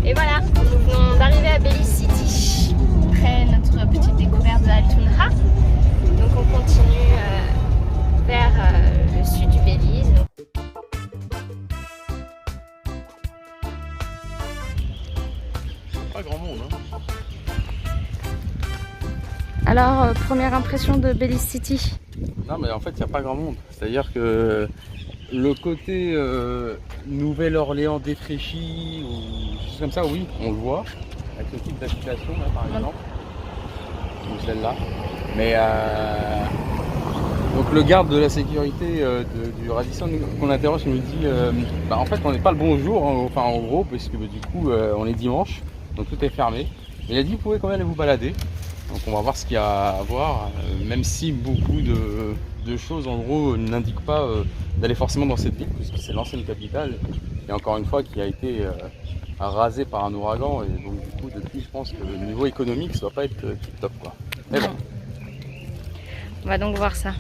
Et voilà, nous venons d'arriver à Belize City, après notre petite découverte de Altunja. Donc on continue vers le sud du Belize. Pas grand monde, hein. Alors, première impression de Belize City? Non mais en fait il n'y a pas grand monde. C'est-à-dire que le côté Nouvelle-Orléans défraîchi ou juste comme ça, oui, on le voit. Avec ce type d'application là par exemple. Ou celle-là. Mais donc le garde de la sécurité du Radisson qu'on interroge nous dit en fait on n'est pas le bon jour, hein, enfin en gros, parce que du coup on est dimanche, donc tout est fermé. Mais il a dit vous pouvez quand même aller vous balader. Donc on va voir ce qu'il y a à voir, même si beaucoup de choses en gros n'indiquent pas d'aller forcément dans cette ville, puisque c'est l'ancienne capitale, et encore une fois qui a été rasée par un ouragan, et donc du coup depuis je pense que le niveau économique ça doit pas être tip top quoi. Mais bon. On va donc voir ça.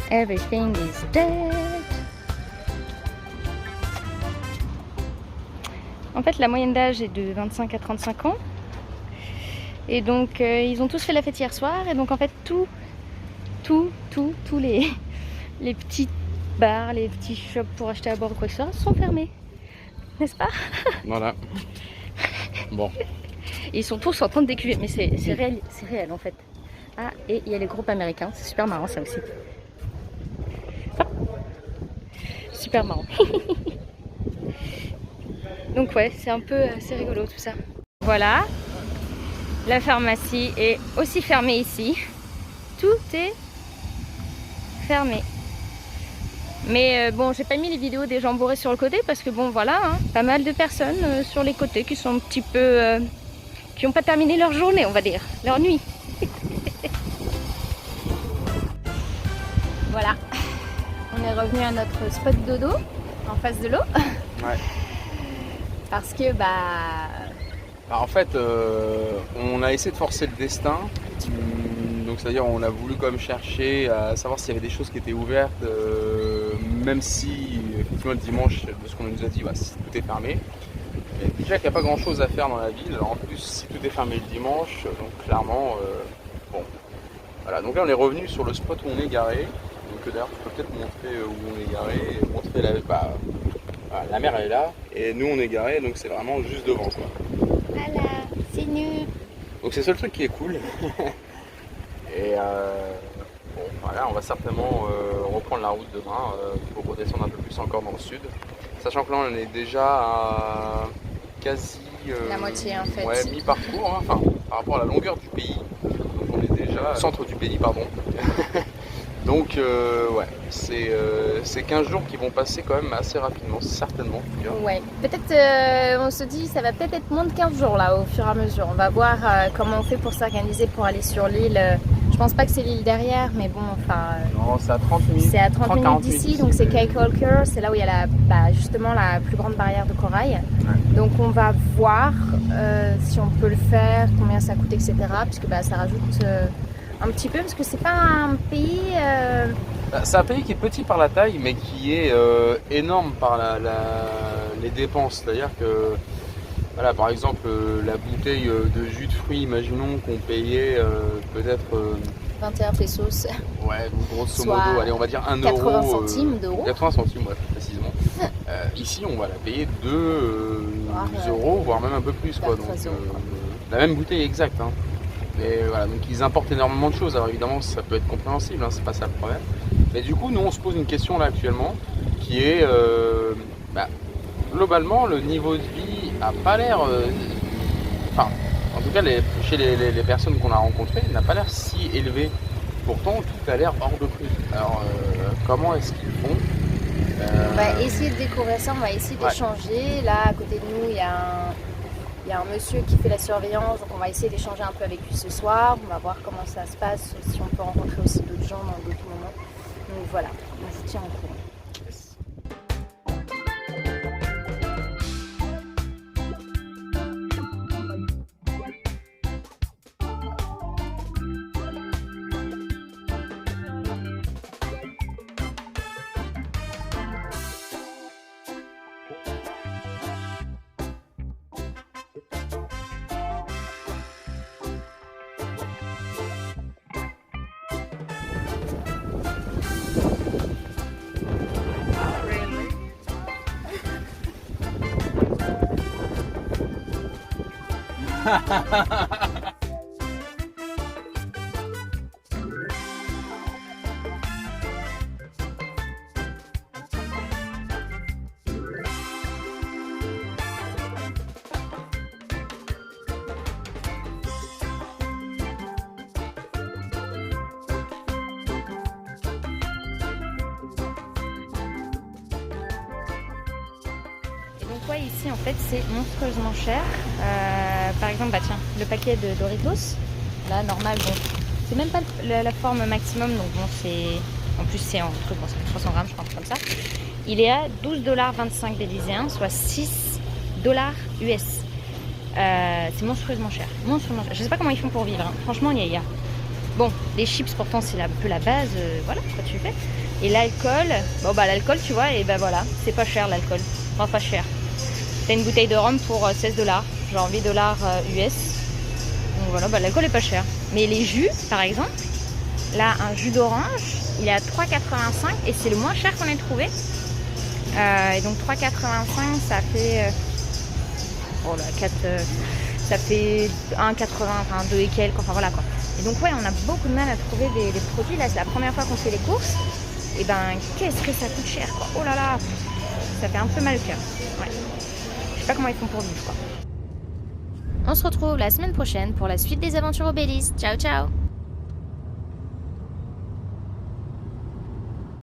Everything is dead. En fait, la moyenne d'âge est de 25 à 35 ans. Et donc, ils ont tous fait la fête hier soir. Et donc, en fait, tous les petits bars, les petits shops pour acheter à boire ou quoi que ce soit sont fermés. N'est-ce pas? Voilà. Bon. Et ils sont tous en train de décuver. Mais c'est réel en fait. Ah, et il y a les groupes américains. C'est super marrant ça aussi. Hop. Super marrant. Donc ouais, c'est rigolo tout ça. Voilà, la pharmacie est aussi fermée ici. Tout est fermé. Mais bon, j'ai pas mis les vidéos des gens bourrés sur le côté parce que bon voilà, hein, pas mal de personnes sur les côtés qui sont un petit peu... qui n'ont pas terminé leur journée, on va dire, leur nuit. Voilà, on est revenu à notre spot dodo en face de l'eau. Ouais. Parce que En fait, on a essayé de forcer le destin. Donc c'est-à-dire on a voulu quand même chercher à savoir s'il y avait des choses qui étaient ouvertes, même si effectivement le dimanche, de ce qu'on nous a dit, tout est fermé. Et déjà qu'il n'y a pas grand-chose à faire dans la ville. En plus, si tout est fermé le dimanche, donc clairement, bon. Voilà, donc là on est revenu sur le spot où on est garé. Donc d'ailleurs, je peux peut-être montrer où on est garé, montrer la mer elle est là, et nous on est garé, donc c'est vraiment juste devant quoi. voilà, c'est nu. Donc c'est le seul truc qui est cool. Et bon, voilà, on va certainement reprendre la route demain pour redescendre un peu plus encore dans le sud. Sachant que là on est déjà à quasi... la moitié en fait. Ouais, mi-parcours, hein, enfin par rapport à la longueur du pays. Donc on est déjà... centre du pays, pardon. Donc ouais, c'est 15 jours qui vont passer quand même assez rapidement, certainement. Ouais, peut-être on se dit ça va peut-être être moins de 15 jours là au fur et à mesure. On va voir comment on fait pour s'organiser pour aller sur l'île. Je pense pas que c'est l'île derrière, mais bon, enfin... non, c'est à 30 minutes. C'est à 30 minutes d'ici, donc c'est Caye Caulker, c'est là où il y a justement la plus grande barrière de corail. Ouais. Donc on va voir si on peut le faire, combien ça coûte, etc. Puisque ça rajoute... un petit peu parce que c'est pas un pays... C'est un pays qui est petit par la taille mais qui est énorme par les dépenses. C'est-à-dire que voilà, par exemple la bouteille de jus de fruits, imaginons qu'on payait peut-être 21 pesos. Ouais, donc grosso modo, allez, on va dire 1 euro. 80 centimes d'euros. 80 centimes, ouais, précisément. Ici, on va la payer 2 euros, voire même un peu plus. Quoi, donc, la même bouteille exacte. Hein. Mais voilà, donc ils importent énormément de choses. Alors évidemment, ça peut être compréhensible, hein, c'est pas ça le problème. Mais du coup, nous, on se pose une question là actuellement, qui est globalement, le niveau de vie a pas l'air. Enfin, en tout cas, chez les personnes qu'on a rencontrées, n'a pas l'air si élevé. Pourtant, tout a l'air hors de prix. Alors, comment est-ce qu'ils font On va essayer de découvrir ça, on va essayer Ouais. d'échanger. Là, à côté de nous, il y a un monsieur qui fait la surveillance, donc on va essayer d'échanger un peu avec lui ce soir. On va voir comment ça se passe, si on peut rencontrer aussi d'autres gens dans d'autres moments. Donc voilà, on vous tient au courant. Donc ouais, ici en fait c'est monstrueusement cher. Par exemple, bah tiens, le paquet de Doritos, là normal, bon, c'est même pas la forme maximum, donc bon c'est, en plus c'est en truc, bon ça fait 300 grammes je pense comme ça. Il est à 12,25 $ béliséens, soit 6 $ US. C'est monstrueusement cher, monstrueusement cher. Je sais pas comment ils font pour vivre, hein. Franchement il y a. Bon, les chips pourtant c'est un peu la base, voilà, quoi tu fais. Et l'alcool, bon bah l'alcool tu vois, et ben voilà, c'est pas cher l'alcool, enfin pas cher. T'as une bouteille de rhum pour 16 $, genre 8 $ US. Donc voilà, bah, l'alcool est pas cher. Mais les jus, par exemple, là un jus d'orange, il est à 3,85 et c'est le moins cher qu'on ait trouvé. Et donc 3,85 ça fait, oh là, 4, ça fait 1,80, enfin 2 et quelques, enfin voilà quoi. Et donc ouais, on a beaucoup de mal à trouver des produits. Là c'est la première fois qu'on fait les courses. Et ben qu'est-ce que ça coûte cher quoi. Oh là là, ça fait un peu mal au cœur. Ouais. Je sais pas comment ils font pour vivre quoi. On se retrouve la semaine prochaine pour la suite des aventures au Belize. Ciao ciao.